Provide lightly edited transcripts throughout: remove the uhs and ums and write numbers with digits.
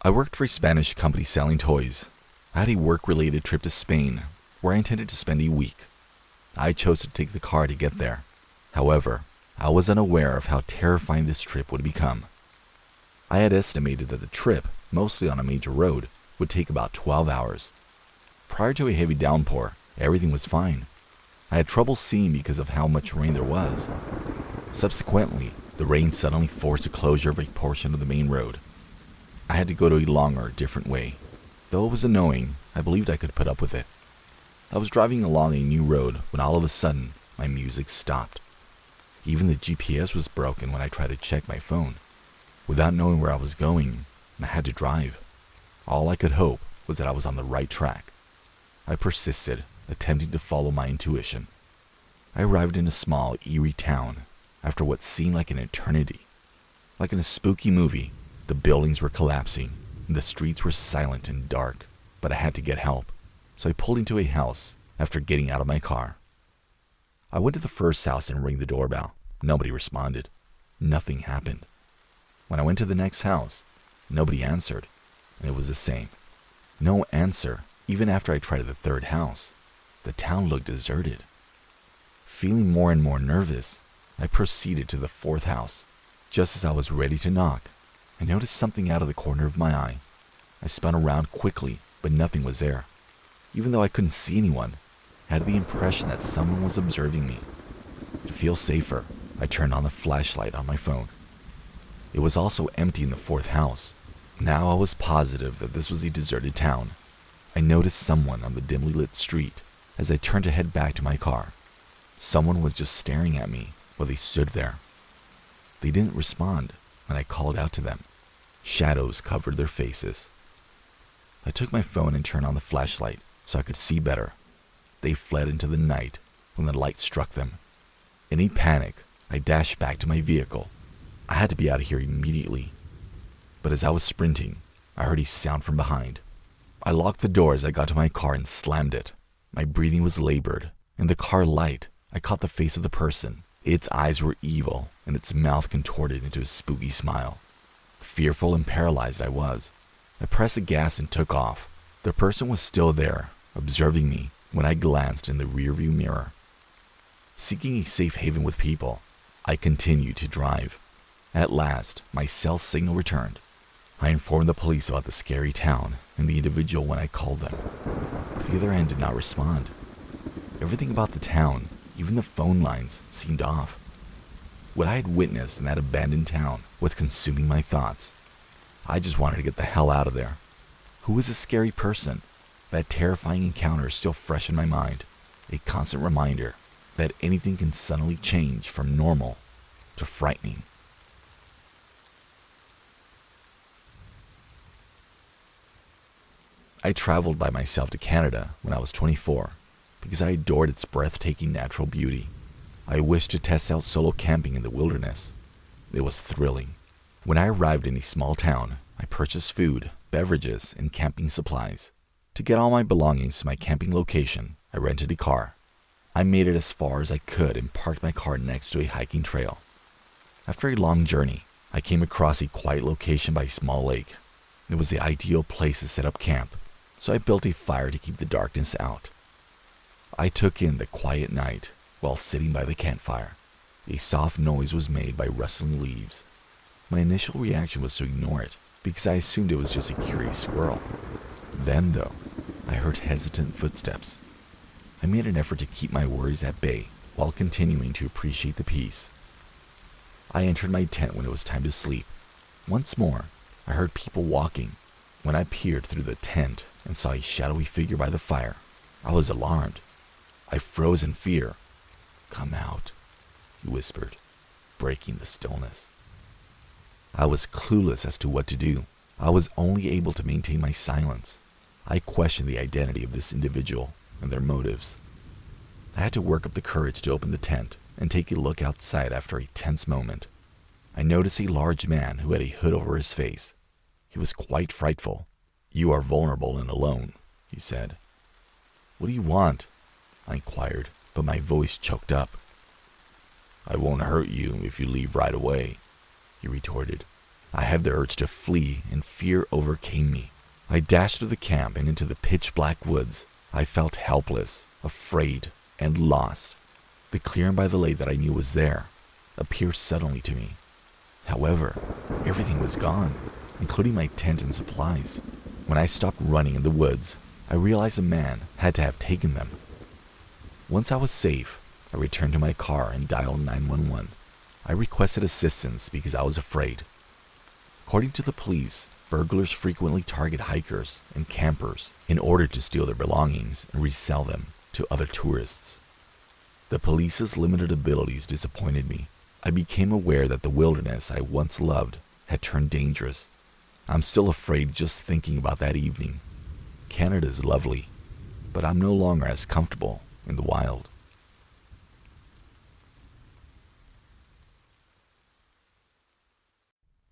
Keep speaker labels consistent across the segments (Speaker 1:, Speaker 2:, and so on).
Speaker 1: I worked for a Spanish company selling toys. I had a work-related trip to Spain, where I intended to spend a week. I chose to take the car to get there. However, I was unaware of how terrifying this trip would become. I had estimated that the trip, mostly on a major road, would take about 12 hours. Prior to a heavy downpour, everything was fine. I had trouble seeing because of how much rain there was. Subsequently, the rain suddenly forced the closure of a portion of the main road. I had to go to a longer, different way. Though it was annoying, I believed I could put up with it. I was driving along a new road when all of a sudden, my music stopped. Even the GPS was broken when I tried to check my phone. Without knowing where I was going, I had to drive. All I could hope was that I was on the right track. I persisted, attempting to follow my intuition. I arrived in a small, eerie town after what seemed like an eternity. Like in a spooky movie, the buildings were collapsing and the streets were silent and dark, but I had to get help, so I pulled into a house after getting out of my car. I went to the first house and rang the doorbell. Nobody responded. Nothing happened. When I went to the next house, nobody answered, and it was the same. No answer, even after I tried the third house. The town looked deserted. Feeling more and more nervous, I proceeded to the fourth house. Just as I was ready to knock, I noticed something out of the corner of my eye. I spun around quickly, but nothing was there. Even though I couldn't see anyone, I had the impression that someone was observing me. To feel safer, I turned on the flashlight on my phone. It was also empty in the fourth house. Now I was positive that this was a deserted town. I noticed someone on the dimly lit street as I turned to head back to my car. Someone was just staring at me while they stood there. They didn't respond when I called out to them. Shadows covered their faces. I took my phone and turned on the flashlight so I could see better. They fled into the night when the light struck them. In a panic, I dashed back to my vehicle. I had to be out of here immediately. But as I was sprinting, I heard a sound from behind. I locked the door as I got to my car and slammed it. My breathing was labored. In the car light, I caught the face of the person. Its eyes were evil, and its mouth contorted into a spooky smile. Fearful and paralyzed I was. I pressed the gas and took off. The person was still there, observing me when I glanced in the rearview mirror. Seeking a safe haven with people, I continued to drive. At last, my cell signal returned. I informed the police about the scary town and the individual when I called them. The other end did not respond. Everything about the town, even the phone lines, seemed off. What I had witnessed in that abandoned town was consuming my thoughts. I just wanted to get the hell out of there. Who was this scary person? That terrifying encounter is still fresh in my mind, a constant reminder that anything can suddenly change from normal to frightening. I traveled by myself to Canada when I was 24 because I adored its breathtaking natural beauty. I wished to test out solo camping in the wilderness. It was thrilling. When I arrived in a small town, I purchased food, beverages, and camping supplies. To get all my belongings to my camping location, I rented a car. I made it as far as I could and parked my car next to a hiking trail. After a long journey, I came across a quiet location by a small lake. It was the ideal place to set up camp, so I built a fire to keep the darkness out. I took in the quiet night while sitting by the campfire. A soft noise was made by rustling leaves. My initial reaction was to ignore it because I assumed it was just a curious squirrel. Then, though, I heard hesitant footsteps. I made an effort to keep my worries at bay while continuing to appreciate the peace. I entered my tent when it was time to sleep. Once more, I heard people walking. When I peered through the tent and saw a shadowy figure by the fire, I was alarmed. I froze in fear. "Come out," he whispered, breaking the stillness. I was clueless as to what to do. I was only able to maintain my silence. I questioned the identity of this individual and their motives. I had to work up the courage to open the tent and take a look outside after a tense moment. I noticed a large man who had a hood over his face. He was quite frightful. "You are vulnerable and alone," he said. "What do you want?" I inquired, but my voice choked up. "I won't hurt you if you leave right away," he retorted. I had the urge to flee, and fear overcame me. I dashed through the camp and into the pitch-black woods. I felt helpless, afraid, and lost. The clearing by the lake that I knew was there appeared suddenly to me. However, everything was gone, including my tent and supplies. When I stopped running in the woods, I realized a man had to have taken them. Once I was safe, I returned to my car and dialed 911. I requested assistance because I was afraid. According to the police, burglars frequently target hikers and campers in order to steal their belongings and resell them to other tourists. The police's limited abilities disappointed me. I became aware that the wilderness I once loved had turned dangerous. I'm still afraid just thinking about that evening. Canada is lovely, but I'm no longer as comfortable in the wild.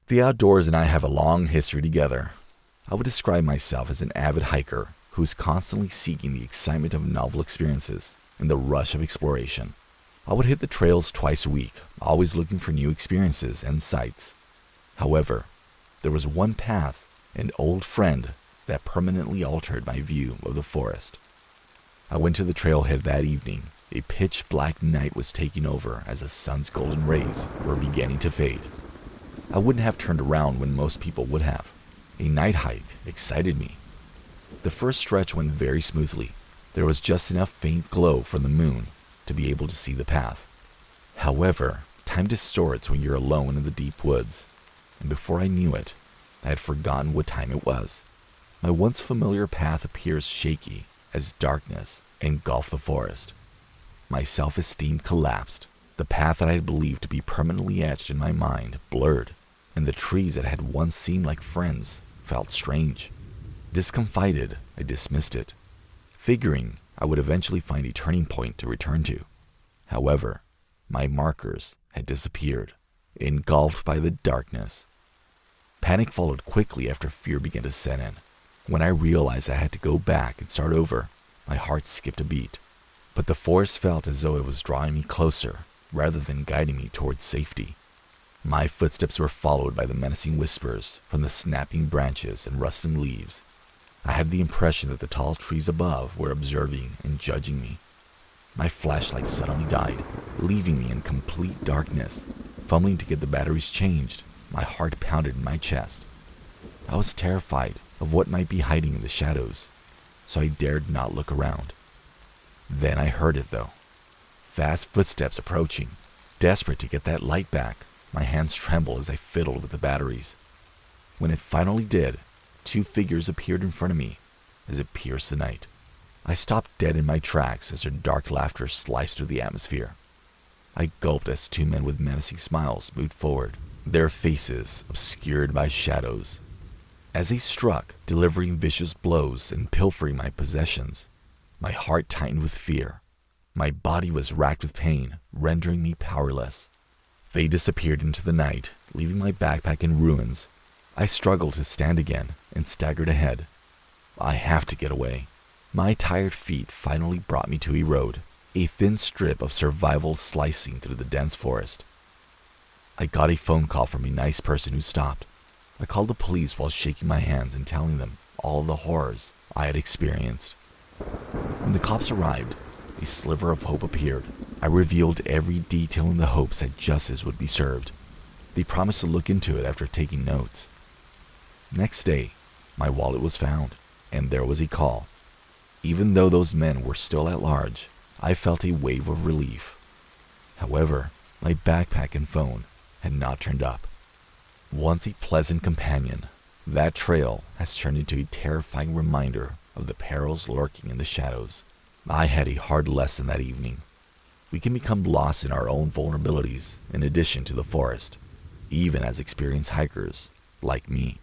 Speaker 1: The outdoors and I have a long history together. I would describe myself as an avid hiker who is constantly seeking the excitement of novel experiences and the rush of exploration. I would hit the trails twice a week, always looking for new experiences and sights. However, there was one path, an old friend, that permanently altered my view of the forest. I went to the trailhead that evening. A pitch-black night was taking over as the sun's golden rays were beginning to fade. I wouldn't have turned around when most people would have. A night hike excited me. The first stretch went very smoothly. There was just enough faint glow from the moon to be able to see the path. However, time distorts when you're alone in the deep woods, and before I knew it, I had forgotten what time it was. My once familiar path appears shaky as darkness engulfed the forest. My self-esteem collapsed. The path that I had believed to be permanently etched in my mind blurred, and the trees that had once seemed like friends felt strange. Discomfited, I dismissed it, figuring I would eventually find a turning point to return to. However, my markers had disappeared, engulfed by the darkness. Panic followed quickly after fear began to set in. When I realized I had to go back and start over, my heart skipped a beat. But the forest felt as though it was drawing me closer, rather than guiding me towards safety. My footsteps were followed by the menacing whispers from the snapping branches and rustling leaves. I had the impression that the tall trees above were observing and judging me. My flashlight suddenly died, leaving me in complete darkness. Fumbling to get the batteries changed, my heart pounded in my chest. I was terrified of what might be hiding in the shadows, so I dared not look around. Then I heard it though. Fast footsteps approaching. Desperate to get that light back, my hands trembled as I fiddled with the batteries. When it finally did, two figures appeared in front of me as it pierced the night. I stopped dead in my tracks as their dark laughter sliced through the atmosphere. I gulped as two men with menacing smiles moved forward, their faces obscured by shadows. As they struck, delivering vicious blows and pilfering my possessions, my heart tightened with fear. My body was racked with pain, rendering me powerless. They disappeared into the night, leaving my backpack in ruins. I struggled to stand again and staggered ahead. I have to get away. My tired feet finally brought me to a road, a thin strip of survival slicing through the dense forest. I got a phone call from a nice person who stopped. I called the police while shaking my hands and telling them all the horrors I had experienced. When the cops arrived, a sliver of hope appeared. I revealed every detail in the hopes that justice would be served. They promised to look into it after taking notes. Next day, my wallet was found, and there was a call. Even though those men were still at large, I felt a wave of relief. However, my backpack and phone had not turned up. Once a pleasant companion, that trail has turned into a terrifying reminder of the perils lurking in the shadows. I had a hard lesson that evening. We can become lost in our own vulnerabilities in addition to the forest, even as experienced hikers like me.